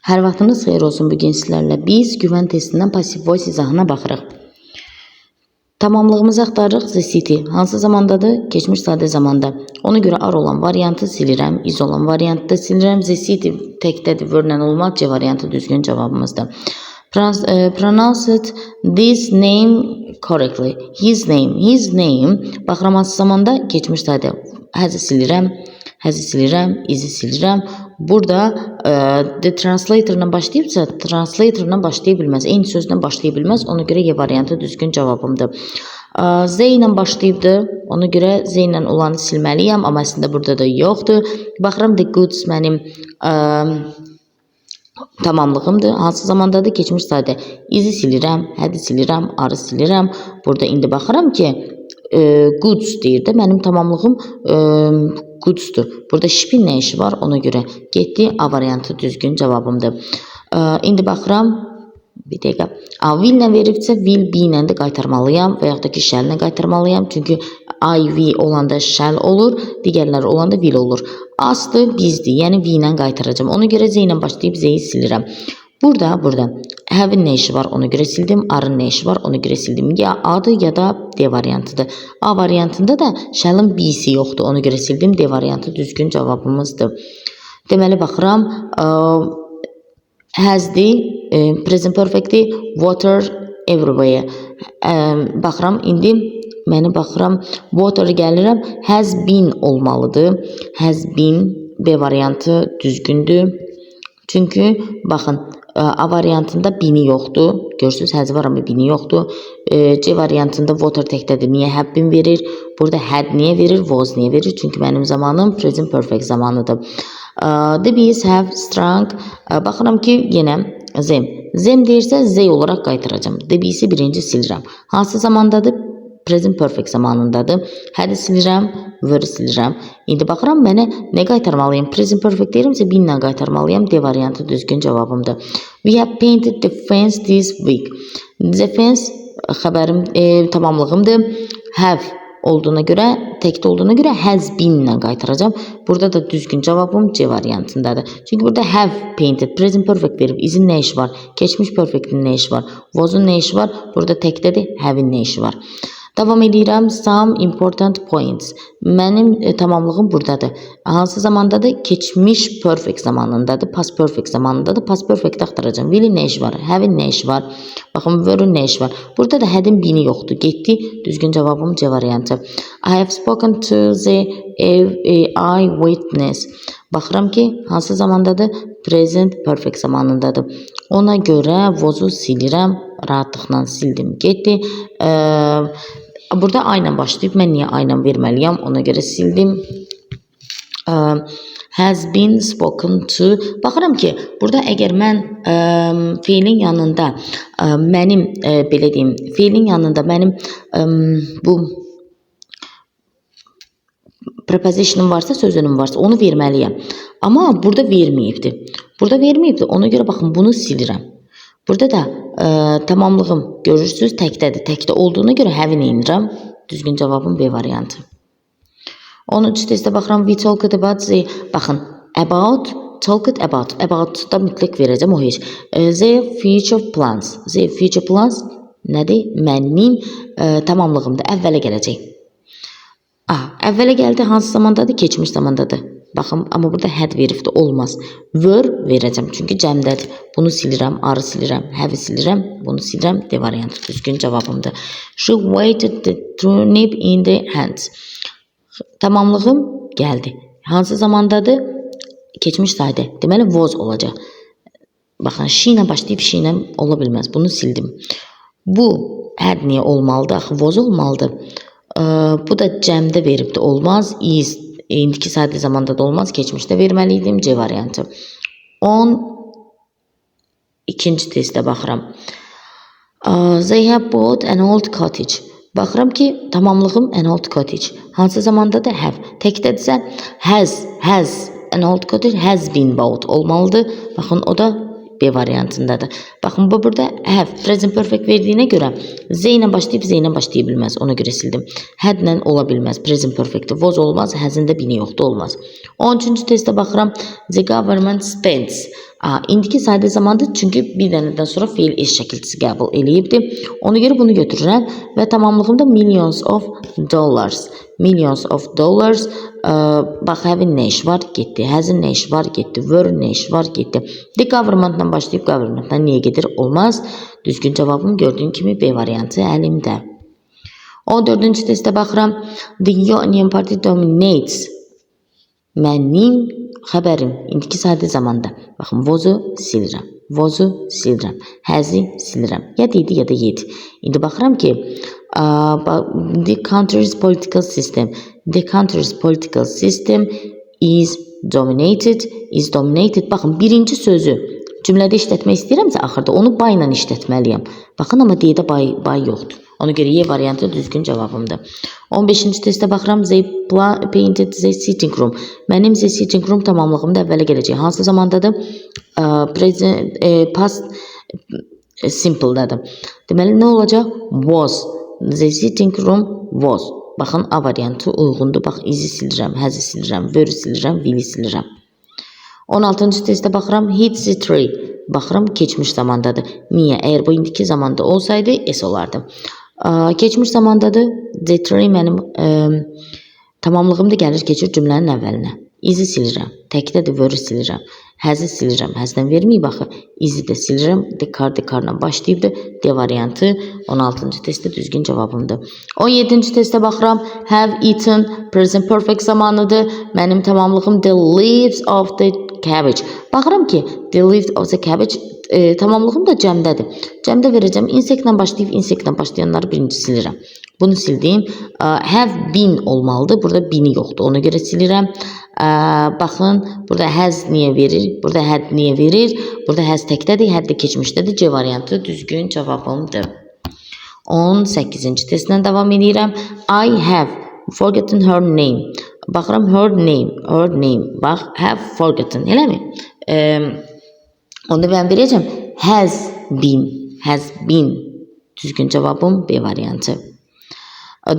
Hər vaxtınız xeyir olsun bugün sizlərlə. Biz güvən testindən passive voice izahına baxırıq. Tamamlığımızı axtarırıq. The city hansı zamandadır? Keçmiş sadə zamanda. Ona görə ar olan variantı silirəm. Is olan variantı da silirəm. The city təkdədir. Verlə olmaz. C variantı düzgün cavabımızdır. Pronounced this name correctly. His name. Baxıram hansı zamanda? Keçmiş sadə. Həzi silirəm. Is'i silirəm. Burada the translator'la başlayıbsa, translator'la başlaya bilməz. Eyni sözlə başlaya bilməz. Ona görə Y variantı düzgün cavabımdır. Z ilə başlayıbdır. Ona görə Z ilə olanı silməliyəm. Amma əslində burada da yoxdur. Baxıram the goods mənim tamamlığımdır. Hansı zamandadır? Keçmiş sadə. Is'i silirəm, hədi silirəm, arı silirəm. Burada indi baxıram ki goods deyir də mənim tamamlığım goods'dur. Burada ship'in nə işi var? Ona görə getdi. A variantı düzgün cavabımdır. İndi baxıram. Bir dəqiqə. Will ilə veribsə, will be ilə də qaytarmalıyam və yaxud da ki, shall ilə qaytarmalıyam. Çünki I, we olanda shall olur, digərləri olanda will olur. Asdır, bizdir. Yəni, we ilə qaytaracağım. Ona görə Z ilə başlayıb Z-yi silirəm. Burada have-in nə işi var? Ona görə sildim. Are-ın nə işi var? Ona görə sildim. Ya A-dır, ya da D variantıdır. A variantında da shall-ın B-si yoxdur. Ona görə sildim. D variantı düzgün cavabımızdır. Deməli, baxıram. Has-dir, present perfect-dir, water everywhere. Baxıram, indi mənə baxıram. Water gəlirəm. Has been olmalıdır. Has been B variantı düzgündür. Çünki, baxın, A variantında bini yoxdur. Görürsünüz, həzi var amma bini yoxdur. C variantında water təkdədir. Niyə have been verir? Burada had niyə verir? Was niyə verir? Çünki mənim zamanım present perfect zamanıdır. The bees have strong. Baxıram ki, yenə them. Them deyirsə, Z olaraq qaytaracağım. The bees'i birinci silirəm. Hansı zamandadır? Present perfect zamanındadır. Hədi silirəm, were silirəm. İndi baxıram, mənə nə qaytarmalıyım? Present perfect deyirəmsə, binlə qaytarmalıyım. D variantı düzgün cavabımdır. We have painted the fence this week. The fence xəbərim tamamlığımdır. Have olduğuna görə, təkdə olduğuna görə has been ilə qaytaracağım. Burada da düzgün cavabım C variantındadır. Çünki burada have painted, present perfect verib. Is'in nə işi var? Keçmiş perfect'in nə işi var? Was'un nə işi var? Burada təkdədir, have'in nə işi var? Davam edirəm. Some important points. Mənim tamamlığım buradadır. Hansı zamandadır? Keçmiş perfect zamanındadır. Past perfect zamanındadır. Past perfect axtaracağım. Will'in nə işi var? Have'in nə işi var? Baxın, were'in nə işi var? Burada da had'in bini yoxdur. Getdi. Düzgün cavabım C variantı. I have spoken to the eyewitness. Baxıram ki, hansı zamandadır? Present perfect zamanındadır. Ona görə was'u silirəm. Rahatlıqla sildim. Getdi. Burada A ilə başlayıb, mən niyə A ilə verməliyəm? Ona görə sildim. Has been spoken to. Baxıram ki, burada əgər mən feilin yanında mənim, belə deyim, feilin yanında mənim bu prepositionum varsa, sözünüm varsa, onu verməliyəm. Amma burada verməyibdir. Ona görə baxın, bunu silirəm. Burada da tamamlığım görürsünüz təkdədir. Təkdə olduğuna görə have-in inirəm. Düzgün cavabım B variantı. 13 testdə baxıram. We talked about the, baxın, talked about. About-da mütləq verəcəm o heç. The future plans. The future plans nədir? Mənim tamamlığımda əvvələ gələcək. Əvvələ gəldi, hansı zamandadır? Keçmiş zamandadır. Baxın, amma burada had veribdir, olmaz. Were verəcəm, çünki cəmdədir. Bunu silirəm, arı silirəm, have silirəm, bunu silirəm. D variantı düzgün cavabımdır. She weighted the turnip in the hands. Tamamlığım gəldi. Hansı zamandadır? Keçmiş sadə. Deməli, was olacaq. Baxın, she ilə başlayıb, she ilə ola bilməz. Bunu sildim. Bu had niyə olmalıdır? Axı, was olmalıdır. Bu da cəmdə veribdir, olmaz. Is indiki sadə zamanda da olmaz. Keçmişdə verməliydim. C variantı. 12-ci testdə baxıram. They have bought an old cottage. Baxıram ki, tamamlığım an old cottage. Hansı zamanda da have. Təkdədirsə has an old cottage has been bought olmalıdır. Baxın, o da B variantındadır. Baxın, bu burada have, present perfect verdiyinə görə Z ilə başlayıb, Z ilə başlaya bilməz. Ona görə sildim. Had ilə ola bilməz. Present perfect was olmaz. Has'in də bini yoxdur, olmaz. 13-cü testdə baxıram. The government spends. İndiki sadə zamandır çünki bir dənədən sonra feil eş şəkilçisi qəbul eləyibdi. Ona görə bunu götürürəm və tamamlığımda millions of dollars. Millions of dollars. Bax, having nə iş var? Getdi. Has'in nə iş var? Getdi. Were'in nə iş var? Getdi. The government-dan başlayıb government-dan niyə gedir? Olmaz. Düzgün cavabım gördüyün kimi B variantı əlimdə. 14-cü testə baxıram. The Union Party dominates. Mənim xəbərim indiki sadə zamanda. Baxın, was-u silirəm. Was-u silirəm. Has-i silirəm. Ya dedi ya da yedi. İndi baxıram ki, the country's political system. The country's political system is dominated. Is dominated. Baxın, birinci sözü cümlədə işlətmək istəyirəmsə, axırda onu by ilə işlətməliyəm. Baxın, amma D-də by yoxdur. Ona görə Y variantı düzgün cavabımdır. 15-ci testə baxıram. They painted the sitting room. Mənim the sitting room tamamlığımda əvvələ gələcək. Hansı zamandadır? Past simple'dadır. Deməli, nə olacaq? Was. The sitting room was. Baxın, A variantı uyğundur. Bax, izi silirəm, has'ı silirəm, were'ü silirəm, will'i silirəm. 16-cı testə baxıram. Hit the tree. Baxıram, keçmiş zamandadır. Niyə? Əgər bu indiki zamanda olsaydı, S olardı. Keçmiş zamandadır. The tree mənim tamamlığımda gəlir, keçir cümlənin əvvəlinə. İzi silirəm. Təkdədir, were'ü silirəm. Has'ı silirəm. Has'dan verməyib baxı. İzi də silirəm. The car'la başlayıbdır. D variantı 16-cı testdə düzgün cavabımdır. 17-ci testə baxıram. Have eaten present perfect zamanıdır. Mənim tamamlığım the leaves of the cabbage. Baxıram ki, the leaves of the cabbage tamamlığım da cəmdədir. Cəmdə verəcəm. Insectlə başlayıb insectlə başlayanları birinci silirəm. Bunu sildim. Have been olmalıdır. Burada been'i yoxdur. Ona görə silirəm. Baxın, burada has niyə verir? Burada had niyə verir? Burada has təkdədir, had də keçmişdədir. C variantı düzgün cavabımdır. 18-ci testlə davam edirəm. I have forgotten her name. Baxıram, her name. Bax, have forgotten, eləmi? Onda mən verəcəm. Has been. Düzgün cavabım B variantı.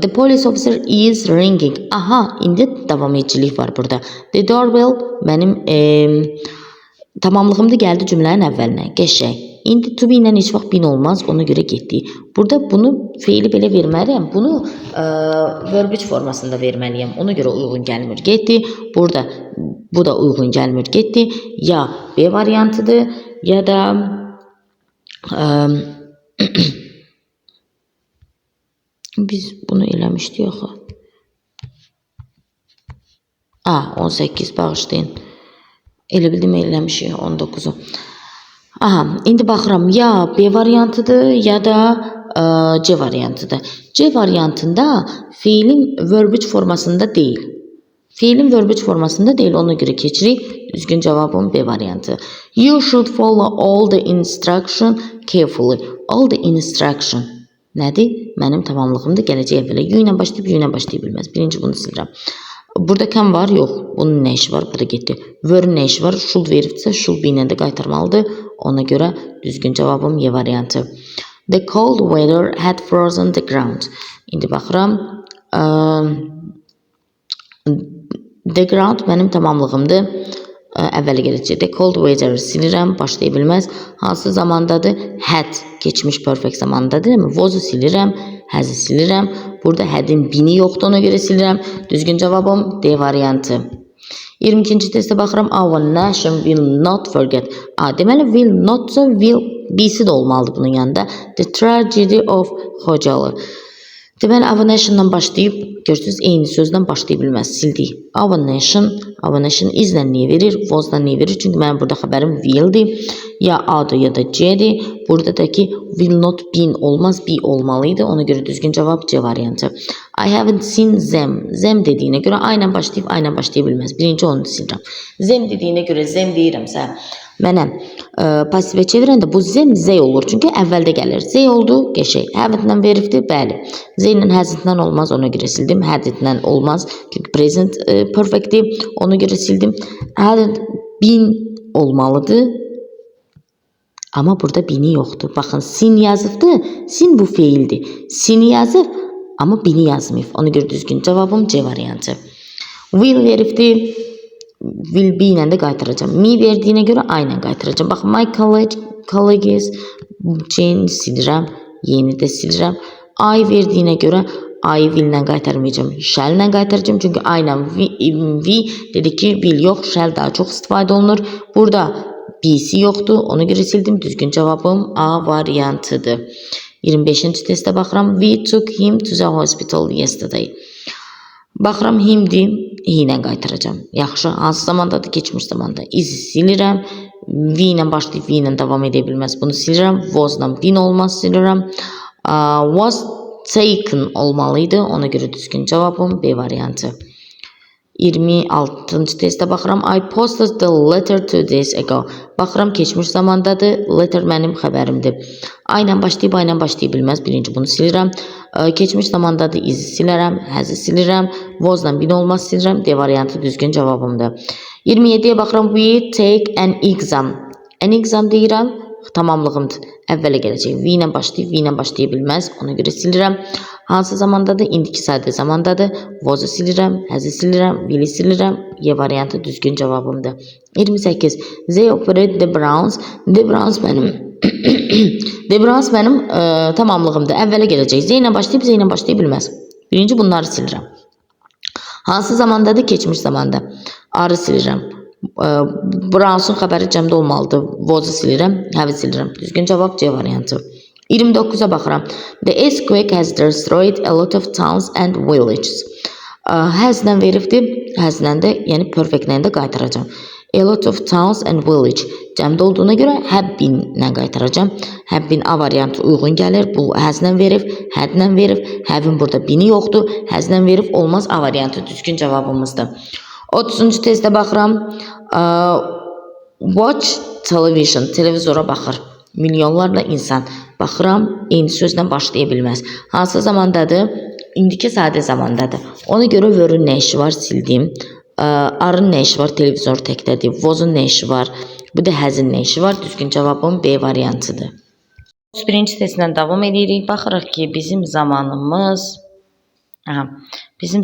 The police officer is ringing. Aha, indi davam edicilik var burada. The doorbell mənim tamamlığımda gəldi cümlənin əvvəlinə. Qəşəng. İndi to be ilə heç vaxt bin olmaz. Ona görə getdik. Burada bunu feili belə verməliyəm. Bunu verb formasında verməliyəm. Ona görə uyğun gəlmir. Getdi. Burada bu da uyğun gəlmir. Getdi. Ya B variantıdır ya da biz bunu eləmişdik axı. 18 bağışlayın. Elə bildim eləmişik 19-u. Aha, indi baxıram ya B variantıdır ya da C variantıdır. C variantında feilin verb formasında deyil. Feilin verb formasında deyil, ona görə keçirik. Düzgün cavabım B variantı. You should follow all the instruction carefully. All the instruction nədir? Mənim tamamlığımda gələcək əvvələ. U ilə başlayıb, U ilə başlaya bilməz. Birinci bunu silirəm. Burada kam var? Yox. Bunun nə işi var? Burada getdi. Were'in nə işi var? Should veribsə, should be ilə də qaytarmalıdır. Ona görə düzgün cavabım Y variantı. The cold weather had frozen the ground. İndi baxıram. The ground mənim tamamlığımdır. Əvvələ gələcək. The cold weather silirəm, başlaya bilməz. Hansı zamandadır? Had, keçmiş perfect zamandadır. Was-u silirəm, has-ı silirəm. Burada had-in bini yoxdur, ona görə silirəm. Düzgün cavabım D variantı. 22-ci testə baxıram. Our nation will not forget. Deməli, will not-sa will B-si də olmalıdır bunun yanında. The tragedy of Xocalı. Deməli, our nation-dan başlayıb, görürsünüz, eyni sözdən başlaya bilməz, sildik. Our nation izlə niyə verir, was-la niyə verir? Çünki mənim burada xəbərim will-dir, ya A-dır ya da C-dir. Burada da ki, will not been olmaz, be olmalıydı. Ona görə düzgün cavab C variantı. I haven't seen them. Them dediyinə görə A ilə başlayıb, A ilə başlaya bilməz. Birinci onu silirəm. Them dediyinə görə them deyirəmsə, mənə pasivə çevirəndə bu zem Z olur. Çünki əvvəldə gəlir. Z oldu, qəşəng. Haven't-lə veribdir, bəli. Z ilə hasn't-lə olmaz, ona görə sildim. Hadn't-lə olmaz, çünki present perfect-dir. Ona görə sildim. Hadn't been olmalıdır. Amma burada bini yoxdur. Baxın, sin yazıbdır. Sin bu feildir. Sini yazıb, amma bini yazmayıb. Ona görə düzgün cavabım C variantı. Will veribdir. will be ilə də qaytaracağım. Me verdiyinə görə I ilə qaytaracağım. Bax, my colleagues, Jane silirəm, yeni də silirəm. I verdiyinə görə I will ilə qaytarmayacağım. Shall ilə qaytaracağım. Çünki I ilə we dedik ki, will yox, shall daha çox istifadə olunur. Burada B'si yoxdur. Ona görə sildim. Düzgün cavabım A variantıdır. 25-ci testə baxıram. We took him to the hospital yesterday. Baxıram himdir. He ilə qaytaracağım. Yaxşı. Hansı zamandadır? Keçmiş zamanda. Is silirəm. We ilə başlayıb we ilə davam edə bilməz. Bunu silirəm. Was ilə been olmaz silirəm. Was taken olmalıydı. Ona görə düzgün cavabım B variantı. 26-cı testə baxıram. I posted the letter 2 days ago. Baxıram keçmiş zamandadır. Letter mənim xəbərimdir. I ilə başlayıb, I ilə başlaya bilməz. Birinci bunu silirəm. Keçmiş zamandadır. Is silərəm. Has'ı silirəm. Was-la bin olmaz silirəm. D variantı düzgün cavabımdır. 27-yə baxıram. We take an exam. An exam deyirəm. Tamamlığımdır. Əvvələ gələcək. We ilə başlayıb, we ilə başlaya bilməz. Ona görə silirəm. Hansı zamandadır? İndiki sadə zamandadır. Was-ı silirəm, has'ı silirəm, will'i silirəm. Y variantı düzgün cavabımdır. 28. They operate the Browns. The Browns mənim The Browns mənim tamamlığımdır. Əvvələ gələcək. Z ilə başlayıb, Z ilə başlaya bilməz. Birinci bunları silirəm. Hansı zamandadır? Keçmiş zamanda. Arı silirəm. Browns'un xəbəri cəmdə olmalıdır. Was-ı silirəm, have-ı silirəm. Düzgün cavab C variantı. 29-a baxıram. The earthquake has destroyed a lot of towns and villages. Has-lə veribdir. Has-lə də, yəni perfect-lə də qaytaracağım. A lot of towns and village. Cəmdə olduğuna görə have been-lə qaytaracağım. Have been A variantı uyğun gəlir. Bu has-lə verib, had-lə verib. Have-in burada bini yoxdur. Has-lə verib olmaz. A variantı düzgün cavabımızdır. 30-cu testə baxıram. Watch television. Televizora baxır. Milyonlarla insan. Baxıram, eyni sözlə başlaya bilməz. Hansı zamandadır? İndiki sadə zamandadır. Ona görə were-ün nə işi var? Sildim. Are-ın nə işi var? Televizor təkdədir. Was-ın nə işi var? Bu da has-ın nə işi var? Düzgün cavabım B variantıdır. 31-ci testlə davam edirik. Baxırıq ki, bizim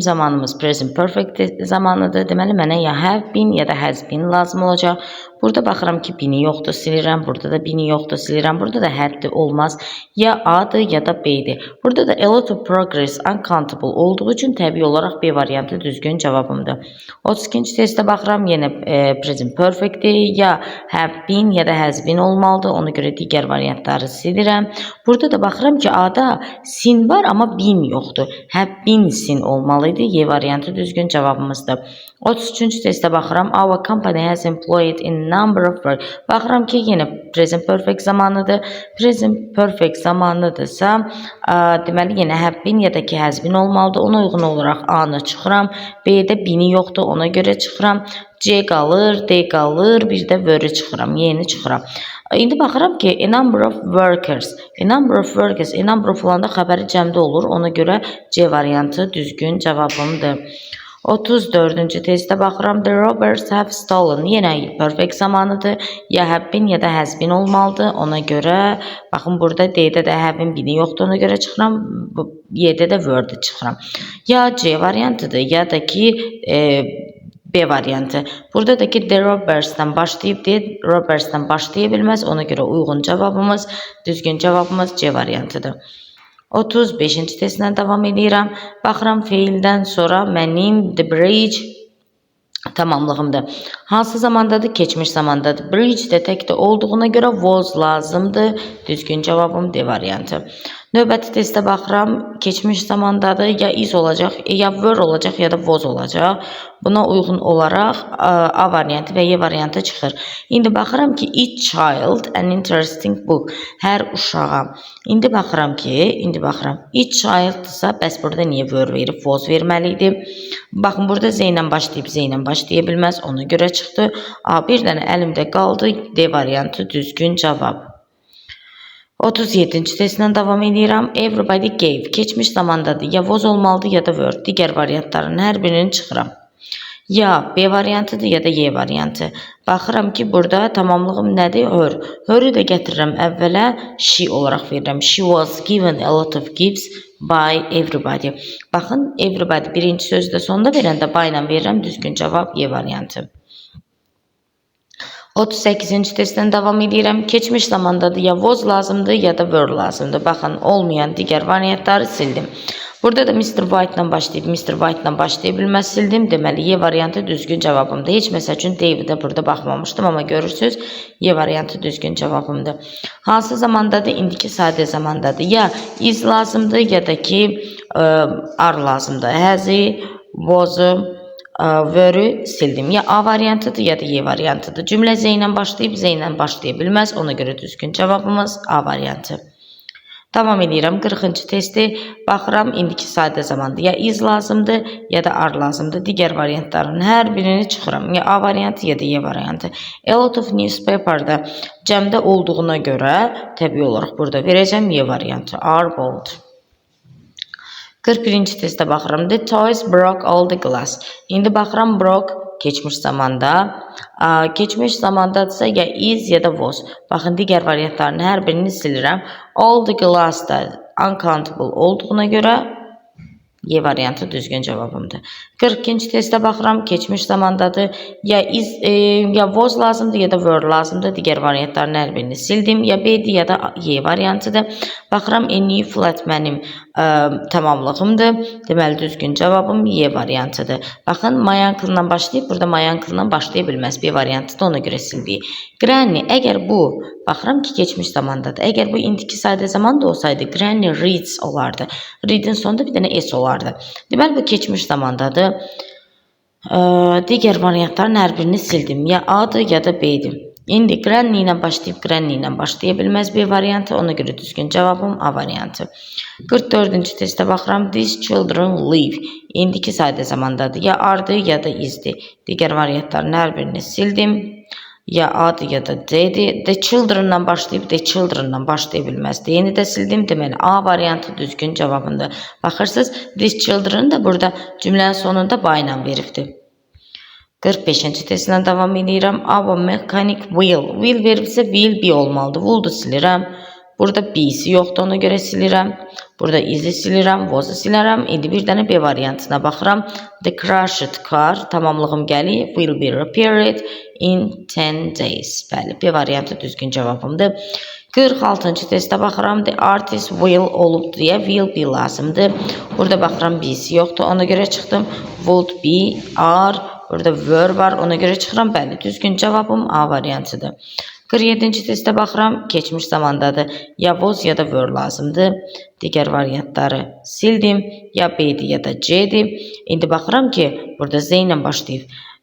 zamanımız present perfect zamanıdır. Deməli, mənə ya have been ya da has been lazım olacaq. Burada baxıram ki, bini yoxdur, silirəm. Burada da bini yoxdur, silirəm. Burada da haddir olmaz. Ya A'dır ya da B'dir. Burada da a lot of progress uncountable olduğu üçün təbii olaraq B variantı düzgün cavabımdır. 32-ci testə baxıram. Yenə present perfectdir. Ya have been ya da has been olmalıdır. Ona görə digər variantları silirəm. Burada da baxıram ki, A'da sin var, amma been yoxdur. Have been sin olmalıydı. Y variantı düzgün cavabımızdır. 33-cü testə baxıram. Our company has employed in number of work. Baxıram ki, yenə present perfect zamanıdır. Present perfect zamanıdırsa, deməli, yenə have been ya da ki has been olmalıdır. Ona uyğun olaraq A-nı çıxıram. B-də bini yoxdur, ona görə çıxıram. C qalır, D qalır, bir də were çıxıram, Y-ni çıxıram. İndi baxıram ki, a number of workers. A number of workers, a number of olanda xəbəri cəmdə olur. Ona görə C variantı düzgün cavabımdır. 34-cü testə baxıram. The robbers have stolen. Yenə perfect zamanıdır. Ya have been ya da has been olmalıdır. Ona görə, baxın burada D-də də have-in bini yoxdur. Ona görə çıxıram. Y-də də were-də çıxıram. Ya C variantıdır, ya da ki B variantı. Burada da ki the robbers'dan başlayıb D robbers'dan başlaya bilməz. Ona görə uyğun cavabımız, düzgün cavabımız C variantıdır. 35-ci testlə davam edirəm. Baxıram feildən sonra mənim the bridge tamamlığımdır. Hansı zamandadır? Keçmiş zamandadır. Bridge də təkdə olduğuna görə was lazımdır. Düzgün cavabım D variantı. Növbəti testə baxıram. Keçmiş zamandadır. Ya is olacaq, ya were olacaq, ya da was olacaq. Buna uyğun olaraq A variantı və Y variantı çıxır. İndi baxıram ki, each child an interesting book. Hər uşağa. İndi baxıram each childsa, bəs burada niyə were verib, was verməliydi. Baxın, burada Z ilə başlayıb, Z ilə başlaya bilməz. Ona görə çıxdı. Bir dənə əlimdə qaldı. D variantı düzgün cavab. 37-ci testlə davam edirəm. Everybody gave. Keçmiş zamandadır. Ya was olmalıdır, ya da were. Digər variantların hər birini çıxıram. Ya B variantıdır, ya da Y variantı. Baxıram ki, burada tamamlığım nədir? Her. Her'ü də gətirirəm əvvələ. She olaraq verirəm. She was given a lot of gifts by everybody. Baxın, everybody birinci sözdə sonda verəndə by ilə verirəm. Düzgün cavab Y variantı. 38-ci testdən davam edirəm. Keçmiş zamandadır, ya was lazımdır, ya da were lazımdır. Baxın, olmayan digər variantları sildim. Burada da Mr. White-dan başlayıb, Mr. White-dan başlaya bilməz sildim. Deməli, Y variantı düzgün cavabımdır. Heç məsəl üçün David-ə burada baxmamışdım, amma görürsünüz, Y variantı düzgün cavabımdır. Hansı zamandadır? İndiki sadə zamandadır. Ya is lazımdır, ya da ki are lazımdır. Has-i, was-u, were sildim. Ya A variantıdır, ya da Y variantıdır. Cümlə Z ilə başlayıb, Z ilə başlaya bilməz. Ona görə düzgün cavabımız A variantı. Davam edirəm 40-cı testi. Baxıram, indiki sadə zamandır. Ya is lazımdır, ya da are lazımdır. Digər variantların hər birini çıxıram. Ya A variantı, ya da Y variantı. A lot of newspaper-da cəmdə olduğuna görə təbii olaraq burada verəcəm Y variantı. Are bold. 41-ci testə baxıram. The toys broke all the glass. İndi baxıram, broke keçmiş zamanda. Keçmiş zamandadırsa ya is, ya da was. Baxın, digər variantların hər birini silirəm. All the glass da uncountable olduğuna görə Y variantı düzgün cavabımdır. 42-ci testə baxıram, keçmiş zamandadır. Ya is, ya was lazımdır, ya da were lazımdır. Digər variantların hər birini sildim. Ya B'dir, ya da Y variantıdır. Baxıram, a new flat mənim tamamlığımdır. Deməli, düzgün cavabım Y variantıdır. Baxın, my uncle-dan başlayıb, burada my uncle-dan başlaya bilməz. B variantıdır, ona görə sildik. Granny, əgər bu, baxıram ki, keçmiş zamandadır. Əgər bu indiki sadə zamanda olsaydı, Granny reads olardı. Read'in sonunda bir dənə S olardı. Deməli, bu keçmiş zamandadır. Digər variantların hər birini sildim. Ya A'dır, ya da B'dir. İndi Granny ilə başlayıb, Granny ilə başlaya bilməz B variantı. Ona görə düzgün cavabım A variantı. 44-cü testə baxıram. These children live. İndiki sadə zamandadır. Ya are'dır, ya da is'dir. Digər variantların hər birini sildim. Ya A'dır, ya da D'dir. The children'dan başlayıb, the children'dan başlaya bilməz. D'ni də sildim. Deməli, A variantı düzgün cavabındır. Baxırsınız, these children da burada cümlənin sonunda by ilə veribdir. 45-ci testindən davam edirəm. Our mechanic will. Will veribsə, will be olmalıdır. Will'du silirəm. Burada B'si yoxdur, ona görə silirəm. Burada is'i silirəm, was'ı silirəm. İndi bir dənə B variantına baxıram. The crashed car, tamamlığım gəlir. Will be repaired in 10 days. Bəli, B variantı düzgün cavabımdır. 46-cı testə baxıram. The artist will olub deyə will be lazımdır. Burada baxıram, B'si yoxdur, ona görə çıxdım. Would be, are. Burada were var, ona görə çıxıram. Bəli, düzgün cavabım A variantıdır. 47-ci testə baxıram, keçmiş zamandadır. Ya was, ya da were lazımdır. Digər variantları sildim. Ya B'dir, ya da C'dir. İndi baxıram ki, burada Z ilə başlayıb.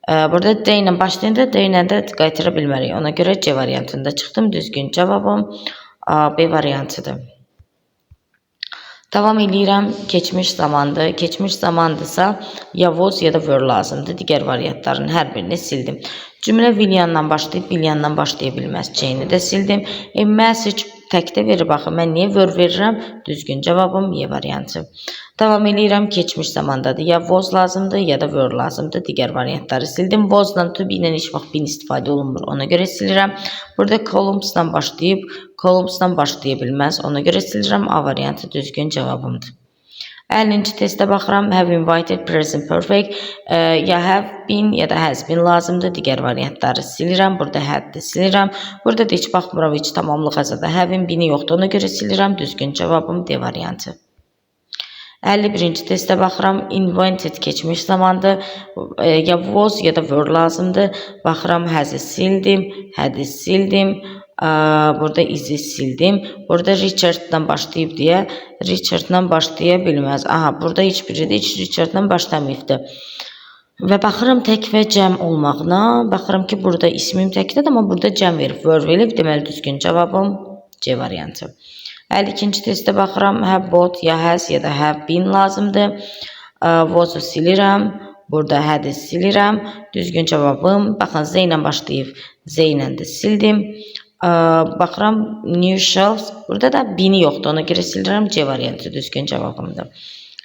Burada D ilə başlayanda D ilə də qaytıra bilmərik. Ona görə C variantında çıxdım. Düzgün cavabım B variantıdır. Davam edirəm. Keçmiş zamandır. Keçmiş zamandırsa ya was, ya da were lazımdır. Digər variantların hər birini sildim. Cümlə will yandan başlayıb, will yandan başlaya bilməz. C-ni də sildim. Message təkdə verir. Baxın, mən niyə were verirəm? Düzgün cavabım Y variantı. Davam edirəm. Keçmiş zamandadır. Ya was lazımdır, ya da were lazımdır. Digər variantları sildim. Was-dan to be ilə heç vaxt bin istifadə olunmur. Ona görə silirəm. Burada columns-dan başlayıb, columns-dan başlaya bilməz. Ona görə silirəm. A variantı düzgün cavabımdır. 50-ci testə baxıram. Have invited, present perfect. Ya have been, ya da has been lazımdır. Digər variantları silirəm. Burada had-də silirəm. Burada da heç baxmıram, heç tamamlıq azada. Have-in been-i yoxdur. Ona görə silirəm. Düzgün cavabım D variantı. 51-ci testə baxıram. Invented keçmiş zamandır. Ya was, ya da were lazımdır. Baxıram, has-i sildim. Had-i sildim. Burada is'i sildim. Burada Richard'dan başlayıb deyə Richard'dan başlaya bilməz. Aha, burada heç biri də heç Richard'dan başlamayıbdır. Və baxıram tək və cəm olmağına. Baxıram ki, burada ismim təkdədir, amma burada cəm verib, were verib. Deməli, düzgün cavabım C variantı. 52-ci testə baxıram. Have bought, ya has, ya da have been lazımdır. Was-u silirəm. Burada had-i silirəm. Düzgün cavabım. Baxın, Z ilə başlayıb, Z ilə də sildim. Baxıram, new shelves. Burada da bini yoxdur, ona görə silirəm. C variantı düzgün cavabımdır.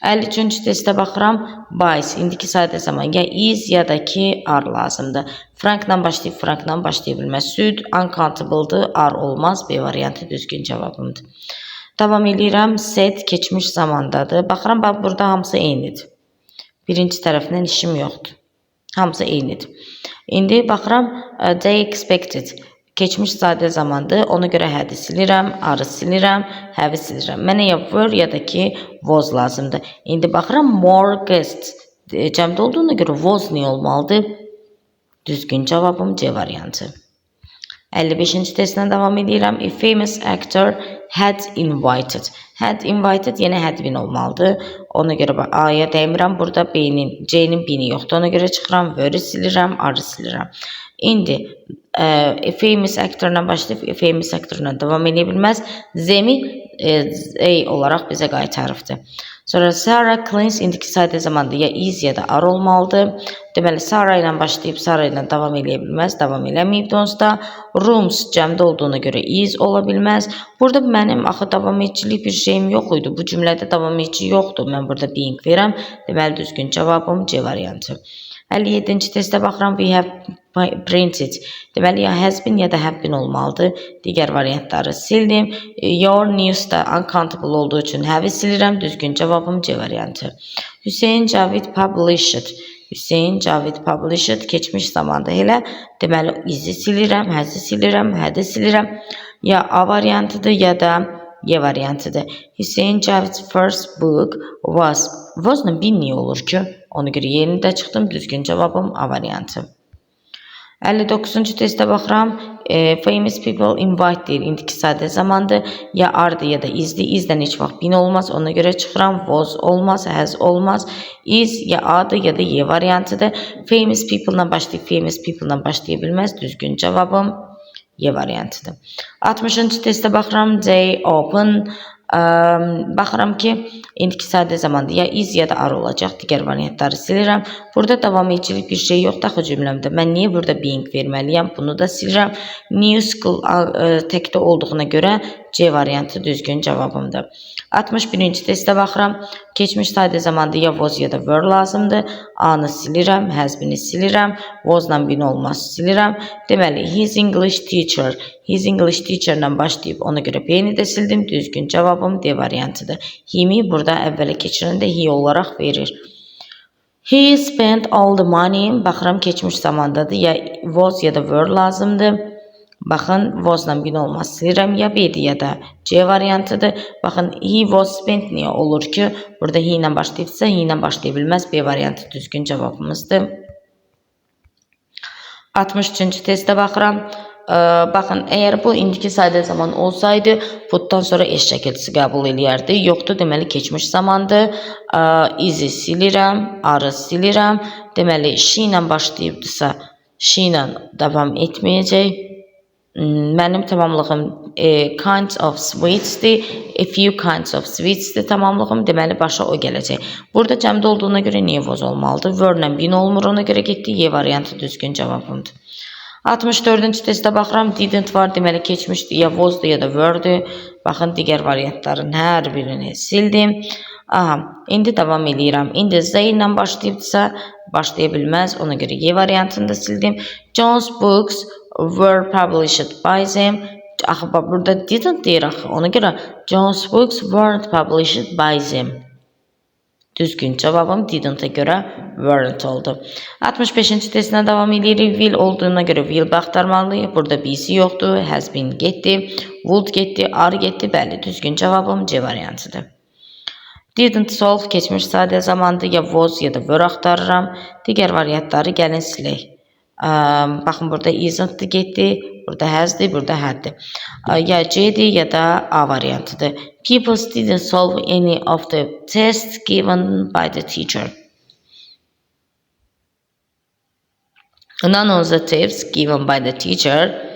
53-cü testə baxıram. Buys, indiki sadə zaman ya is, ya da ki are lazımdır. Frankla başlayıb, Frankla başlaya bilməz. Süd uncountable-dır, are olmaz. B variantı düzgün cavabımdır. Davam edirəm. Set keçmiş zamandadır. Baxıram, bax, burada hamısı eynidir. Birinci tərəfindən işim yoxdur. Hamısı eynidir. İndi baxıram they expected. Keçmiş sadə zamandır. Ona görə had silirəm, are silirəm, have silirəm. Mənə ya were ya da ki was lazımdır. İndi baxıram more guests. Cəmdə olduğuna görə was niyə olmalıdır? Düzgün cavabım C variantı. 55-ci testdən davam edirəm. A famous actor had invited. Had invited yenə had been olmalıdır. Ona görə A-ya dəymirəm. Burada B-nin, C-nin B-ni yoxdur. Ona görə çıxıram, were silirəm, are silirəm. İndi a famous actorla başlayıb famous actorla davam edə bilməz. Z-mi A olaraq bizə qaytarıbdır. Sonra Sarah cleans indiki sadə zamanda ya is ya da are olmalıdır. Deməli Sarah ilə başlayıb Sarah ilə davam edə bilməz, davam eləməyibdir onsuz da. Rooms cəmdə olduğuna görə is ola bilməz. Burada mənim axı davam eticilik bir şeyim yox idi. Bu cümlədə davam edici yoxdur. Mən burada being verirəm. Deməli düzgün cavabım C variantı. 57-ci testə baxıram. We have printed. Deməli ya has been ya da have been olmalıdır. Digər variantları sildim. Your news'da uncountable olduğu üçün have silirəm. Düzgün cavabım C variantı. Hüseyin Cavid published. Hüseyin Cavid published keçmiş zamanda elə. Deməli izi silirəm, has-i silirəm, had-i silirəm. Ya A variantıdır ya da Y variantıdır. Hüseyin Cavid's first book was'la bin niyə olur ki? Ona görə yeni də çıxdım. Düzgün cavabım A variantı. 59-cu testə baxıram. Famous people invite deyir. İndiki sadə zamandır. Ya are'dır ya da is'dir. Is'dən heç vaxt bin olmaz. Ona görə çıxıram. Was olmaz, has olmaz. Is ya A'dır ya da Y variantıdır. Famous people'la başlayıb famous people'la başlaya bilməz. Düzgün cavabım Y variantıdır. 60-cı testə baxıram. They open. Baxıram ki, indiki sadə zamanda ya is ya da are olacaq. Digər variantları silirəm. Burada davam edicilik bir şey yoxdur axı cümləmdə. Mən niyə burada being verməliyəm? Bunu da silirəm. New school təkdə olduğuna görə C variantı düzgün cavabımdır. 61-ci testə baxıram. Keçmiş sadə zamanda ya was ya da were lazımdır. A-nı silirəm, has been'i silirəm. Was-la bin olmaz silirəm. Deməli, his English teacher. His English teacher-la başlayıb ona görə B-ni də sildim. Düzgün cavabım D variantıdır. He-mi burada əvvələ keçirəndə he olaraq verir. He spent all the money. Baxıram keçmiş zamandadır. Ya was ya da were lazımdır. Baxın, was-la bin olmaz silirəm. Ya B-dir ya da C variantıdır. Baxın, he was spent niyə olur ki? Burada he ilə başlayıbsa, he ilə başlaya bilməz. B variantı düzgün cavabımızdır. 63-cü testə baxıram. Baxın, əgər bu indiki sadə zaman olsaydı, putdan sonra eş şəkilçisi qəbul eləyərdi. Yoxdur, deməli keçmiş zamandır. Izi silirəm, are silirəm. Deməli, she ilə başlayıbdırsa, she ilə davam etməyəcək. Mənim tamamlığım kinds of sweets'dir. A few kinds of sweets'dir tamamlığım. Deməli, başa o gələcək. Burada cəmdə olduğuna görə niyə was olmalıdır? Were-lə bin olmur, ona görə getdi. Y variantı düzgün cavabımdır. 64-cü testə baxıram. Didn't var, deməli keçmişdir. Ya was'dır ya da were'dir. Baxın, digər variantların hər birini sildim. Aha, indi davam edirəm. İndi Z ilə başlayıbsa, başlaya bilməz. Ona görə Y variantını da sildim. John's books were published by them. Axı, burada didn't deyir axı. Ona görə John's books weren't published by them. Düzgün cavabım didn't-a görə weren't oldu. 65-ci testdən davam edirik. Will olduğuna görə will axtarmalıyıq. Burada B-si yoxdur. Has been getdi. Would getdi. Are getdi. Bəli, düzgün cavabım C variantıdır. Didn't solve keçmiş sadə zamandır. Ya was ya da were axtarıram. Digər variantları gəlin silək. Baxın, burada isn't getdi. Burada has'dir, burada had'dir. Ya C'dir ya da A variantıdır. People didn't solve any of the tests given by the teacher. None of the tests given by the teacher.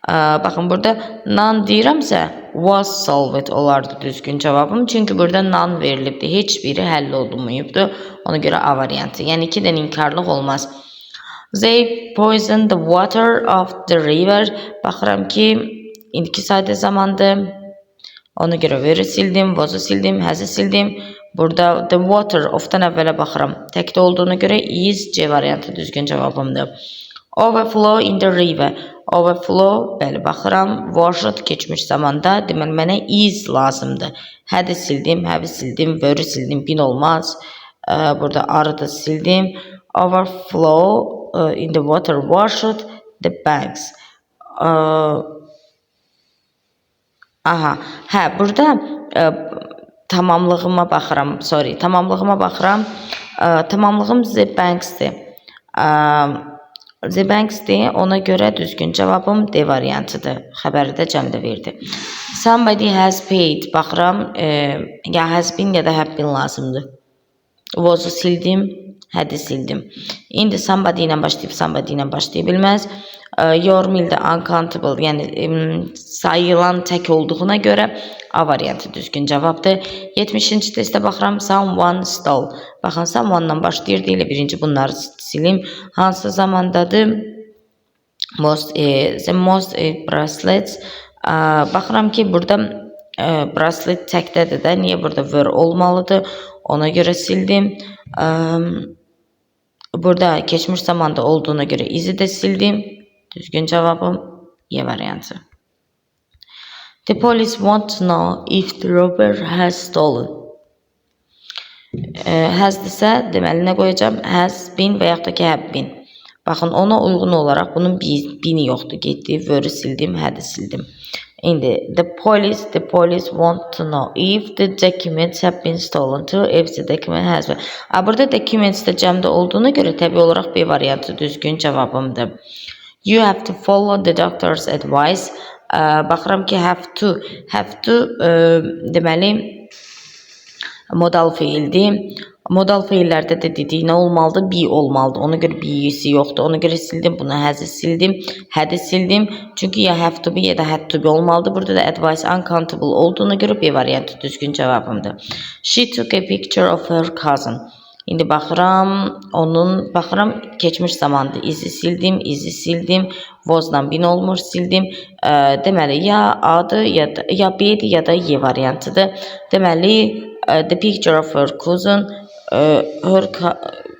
Baxın, burada none deyirəmsə, was solved olardı düzgün cavabım. Çünki burada none verilibdir. Heç biri həll olunmayıbdır. Ona görə A variantı. Yəni, 2 dənə inkarlıq olmaz. They poisoned the water of the river. Baxıram ki, indiki sadə zamandır. Ona görə were sildim, was'ı sildim, has'ı sildim. Burada the water of-dan əvvələ baxıram. Təkdə olduğuna görə is C variantı düzgün cavabımdır. Overflow in the river. Overflow, bəli, baxıram. Washed keçmiş zamanda. Deməli, mənə is lazımdır. Had'i sildim, have-i sildim, were sildim, bin olmaz. Burada are-ı da sildim. Overflow in the water washed the banks. Aha, hə, burada tamamlığıma baxıram, tamamlığıma baxıram. Tamamlığım the banks'dir. The banks'dir, ona görə düzgün cavabım D variantıdır. Xəbəri də cəmdə verdi. Somebody has paid, baxıram, ya has been ya da have been lazımdır. Was-u sildim, had-i sildim. İndi somebody ilə başlayıb, somebody ilə başlaya bilməz. Your meal də uncountable, yəni sayılan tək olduğuna görə A variantı düzgün cavabdır. 70-ci testə baxıram, someone stole. Baxın, someone-dan başlayır, deyilə birinci bunları silim. Hansı zamandadır? The most bracelets. Baxıram ki, burada bracelet təkdədir də, niyə burada were olmalıdır? Ona görə sildim. Burada keçmiş zamanda olduğuna görə izi də sildim. Düzgün cavabım Y variantı. The police want to know if the robber has stolen. Has-dirsə, deməli nə qoyacağım? Has been və yaxud da ki, have been. Baxın, ona uyğun olaraq bunun bini yoxdur. Getdi, were sildim, had-i sildim. İndi, the police want to know if the documents have been stolen too, if the document has been. Burada documents də cəmdə olduğuna görə təbii olaraq B variantı düzgün cavabımdır. You have to follow the doctor's advice. Baxıram ki, have to deməli modal feildir. Modal feillərdə də dedik nə olmalıdır? Be olmalıdır. Ona görə be'si yoxdur. Ona görə sildim. Bunu has'i sildim. Had'i sildim. Çünki ya have to be ya da had to be olmalıdır. Burada da advice uncountable olduğuna görə B variantı düzgün cavabımdır. She took a picture of her cousin. İndi baxıram, baxıram keçmiş zamandır. İzi sildim. Was-dan bin olmur, sildim. Deməli, ya A'dır, ya B'dir, ya da Y variantıdır. Deməli, the picture of her cousin, her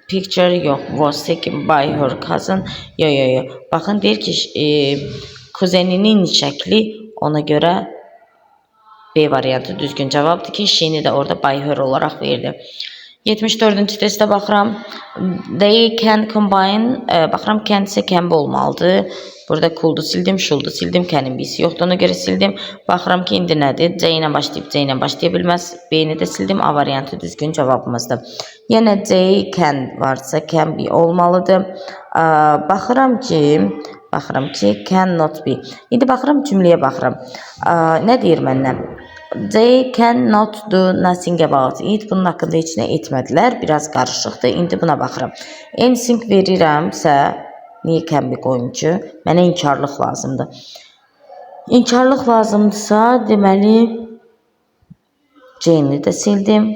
picture yox, was taken by her cousin. Yo. Baxın, deyir ki, kuzeninin şəkli, ona görə B variantı düzgün cavabdır ki, she'ni də orada by her olaraq verdi. 74-cü testə baxıram. They can combine. Baxıram, can isə can olmalıdır. Burada could-u sildim, should-u sildim. Can'in B'si yoxdur, ona görə sildim. Baxıram ki, indi nədir? C ilə başlayıb, C ilə başlaya bilməz. B-ni də sildim. A variantı düzgün cavabımızdır. Yenə C, can varsa can be olmalıdır. Baxıram ki, cannot be. İndi baxıram, cümləyə baxıram. Nə deyir məndən? They cannot do nothing about it. Bunun haqqında heç nə etmədilər. Biraz qarışıqdır. İndi buna baxıram. Anything verirəmsə, niyə can be qoyum ki? Mənə inkarlıq lazımdır. İnkarlıq lazımdırsa, deməli, C'ni də sildim.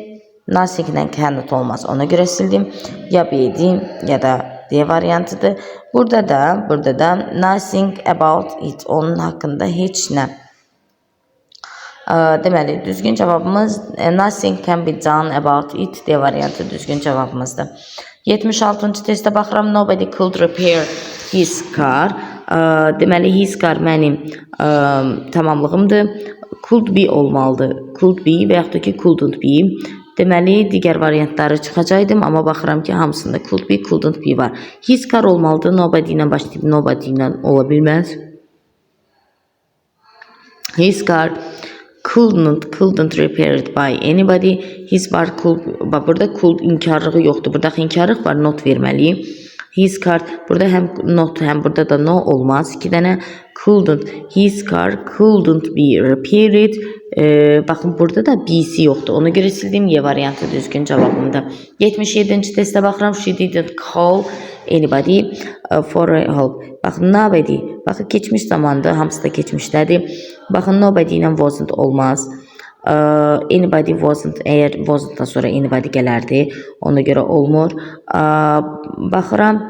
Nothing ilə cannot olmaz. Ona görə sildim. Ya B'dim, ya da D variantıdır. Burada da nothing about it. Onun haqqında heç nə. Deməli, düzgün cavabımız nothing can be done about it. D variantı düzgün cavabımızdır. 76-cı testə baxıram. Nobody could repair his car. Deməli, his car mənim tamamlığımdır. Could be olmalıdır. Could be və yaxud da ki, couldn't be. Deməli, digər variantları çıxacaqdım, amma baxıram ki, hamısında could be, couldn't be var. His car olmalıdır. Nobody ilə başlayıb, nobody ilə ola bilməz. His car couldn't repaired by anybody. His car could, burada could inkarlığı yoxdur. Burada inkarlıq var, not verməliyim. His car, burada həm not, həm burada da no olmaz. 2 dənə couldn't. His car couldn't be repaired. Baxın, burada da B'si yoxdur. Ona görə sildim. Y variantı düzgün cavabımda. 77-ci testə baxıram. She didn't call anybody for help. Baxın, nobody. Baxın, keçmiş zamanda, hamısı da keçmişdədir. Baxın, nobody ilə wasn't olmaz. Anybody wasn't, əgər wasn't-dan sonra anybody gələrdi. Ona görə olmur. Baxıram,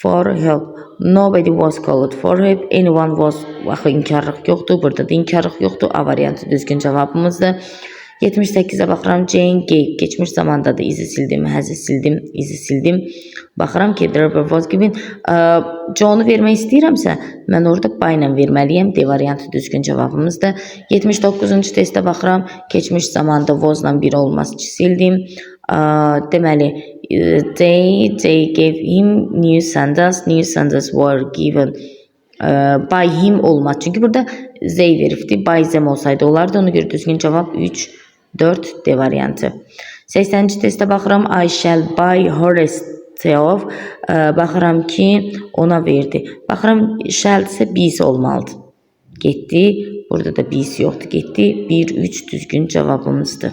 for help. Nobody was called for help. Anyone was. Baxın, inkarlıq yoxdur. Burada da inkarlıq yoxdur. A variantı düzgün cavabımızdır. 78-ə baxıram. Jane gave. Keçmiş zamandadır. İzi sildim, həzi sildim, izi sildim. Baxıram ki, the robber was given. John'u vermək istəyirəmsə, mən orada by ilə verməliyəm. D variantı düzgün cavabımızdır. 79-cu testə baxıram. Keçmiş zamanda was-la bir olmaz ki, sildim. Deməli, They gave him new sandals. New sandals were given by him olmaz. Çünkü burada they verifdi. By them olsaydı olardı. Ona göre düzgün cevap 3, 4 D variantı. 80-ci testə baxıram. I shall buy her a stove. Baxıram ki ona verdi. Baxıram shall ise biz olmalıdır. Getdi. Burada da biz yoxdur. Getdi. 1, 3 düzgün cevabımızdır.